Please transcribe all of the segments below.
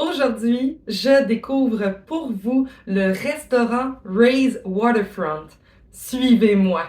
Aujourd'hui, je découvre pour vous le restaurant Ray's Waterfront. Suivez-moi.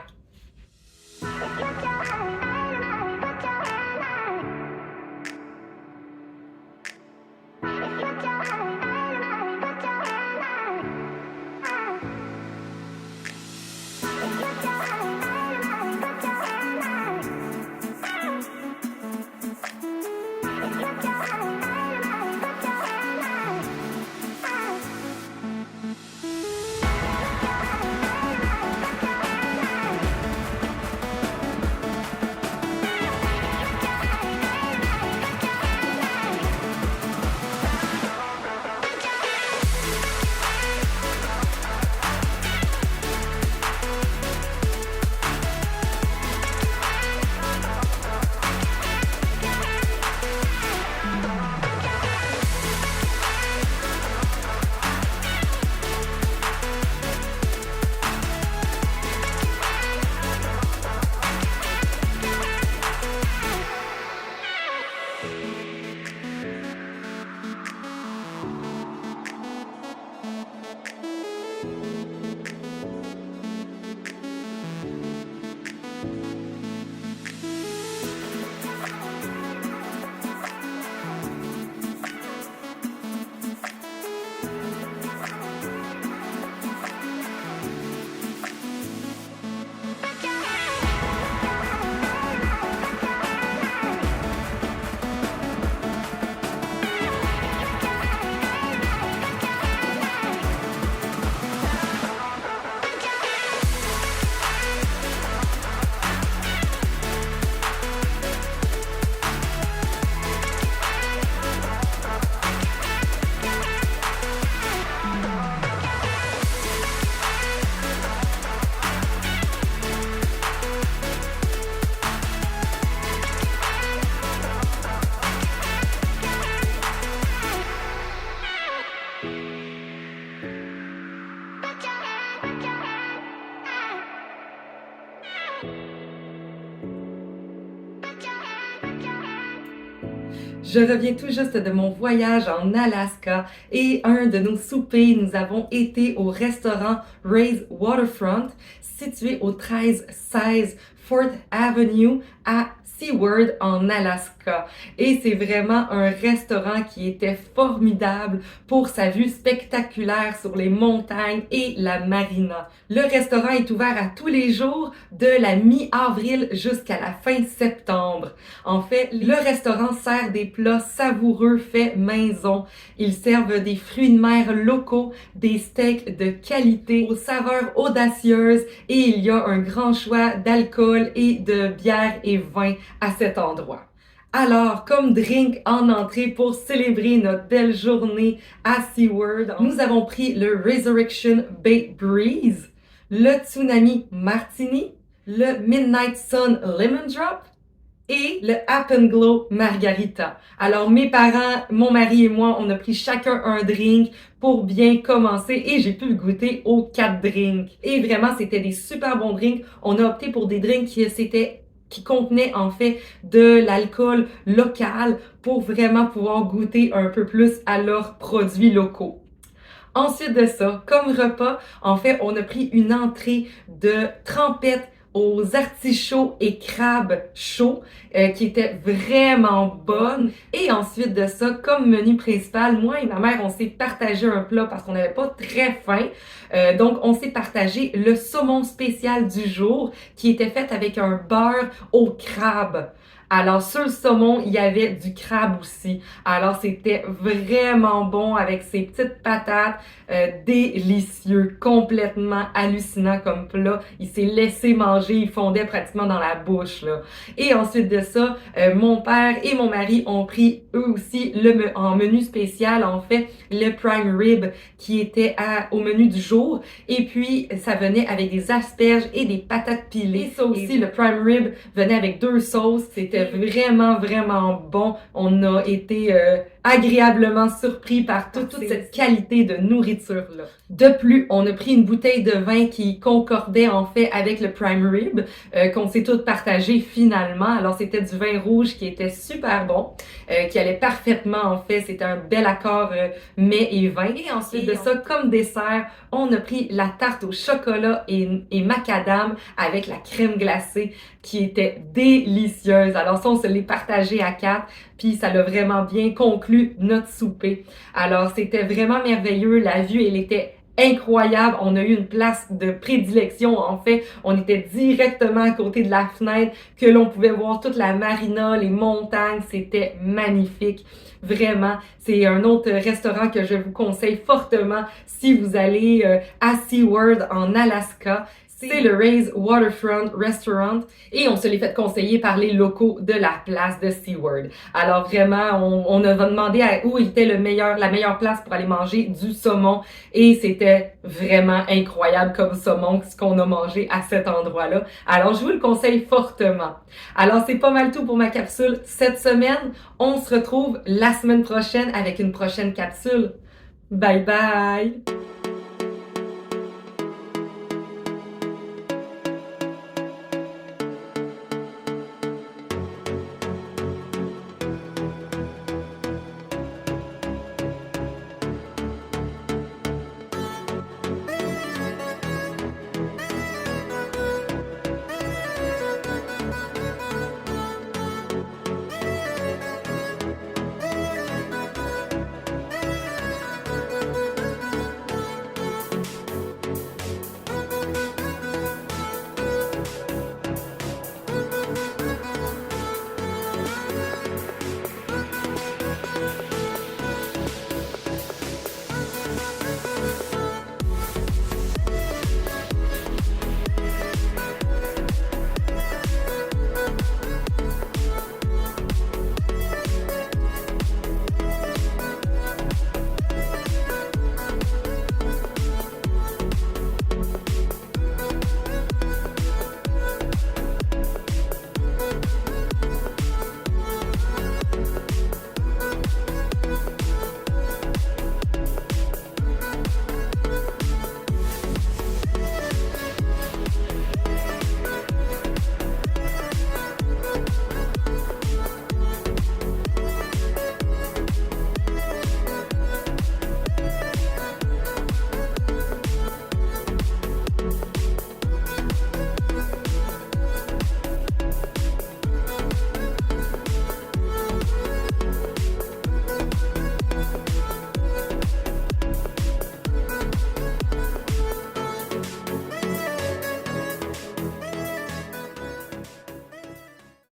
Je reviens tout juste de mon voyage en Alaska et un de nos soupers, nous avons été au restaurant Ray's Waterfront, situé au 1316 4th Avenue à Seward en Alaska. Et c'est vraiment un restaurant qui était formidable pour sa vue spectaculaire sur les montagnes et la marina. Le restaurant est ouvert à tous les jours de la mi-avril jusqu'à la fin septembre. En fait, le restaurant sert des plats savoureux faits maison. Ils servent des fruits de mer locaux, des steaks de qualité aux saveurs audacieuses et il y a un grand choix d'alcool et de bière et vin à cet endroit. Alors, comme drink en entrée pour célébrer notre belle journée à Seward, nous avons pris le Resurrection Bay Breeze, le Tsunami Martini, le Midnight Sun Lemon Drop et le Apple Glow Margarita. Alors, mes parents, mon mari et moi, on a pris chacun un drink pour bien commencer et j'ai pu le goûter aux 4 drinks. Et vraiment, c'était des super bons drinks. On a opté pour des drinks qui contenaient en fait de l'alcool local pour vraiment pouvoir goûter un peu plus à leurs produits locaux. Ensuite de ça, comme repas, en fait, on a pris une entrée de trempettes aux artichauts et crabes chauds qui était vraiment bonne. Et ensuite de ça, comme menu principal, moi et ma mère, on s'est partagé un plat parce qu'on n'avait pas très faim. Donc, on s'est partagé le saumon spécial du jour qui était fait avec un beurre au crabe. Alors, sur le saumon, il y avait du crabe aussi. Alors, c'était vraiment bon avec ces petites patates, délicieux, complètement hallucinant comme plat. Il s'est laissé manger, il fondait pratiquement dans la bouche, là. Et ensuite de ça, mon père et mon mari ont pris eux aussi en menu spécial, en fait, le prime rib qui était au menu du jour. Et puis, ça venait avec des asperges et des patates pilées. Et ça aussi, le prime rib venait avec 2 sauces. C'était vraiment, vraiment bon. On a été agréablement surpris par toute cette qualité de nourriture-là. De plus, on a pris une bouteille de vin qui concordait en fait avec le prime rib, qu'on s'est toutes partagé finalement. Alors c'était du vin rouge qui était super bon, qui allait parfaitement en fait. C'était un bel accord mets et vin. Et ensuite de ça, comme dessert, on a pris la tarte au chocolat et macadam avec la crème glacée qui était délicieuse. Alors ça, on se l'est partagé à 4, puis ça l'a vraiment bien conclu notre souper. Alors c'était vraiment merveilleux. La vue, elle était incroyable. On a eu une place de prédilection. En fait, on était directement à côté de la fenêtre que l'on pouvait voir toute la marina, les montagnes. C'était magnifique. Vraiment, c'est un autre restaurant que je vous conseille fortement si vous allez à SeaWorld en Alaska. C'est le Ray's Waterfront Restaurant et on se l'est fait conseiller par les locaux de la place de SeaWorld. Alors vraiment, on a demandé où était la meilleure place pour aller manger du saumon et c'était vraiment incroyable comme saumon ce qu'on a mangé à cet endroit-là. Alors je vous le conseille fortement. Alors c'est pas mal tout pour ma capsule cette semaine. On se retrouve la semaine prochaine avec une prochaine capsule. Bye bye!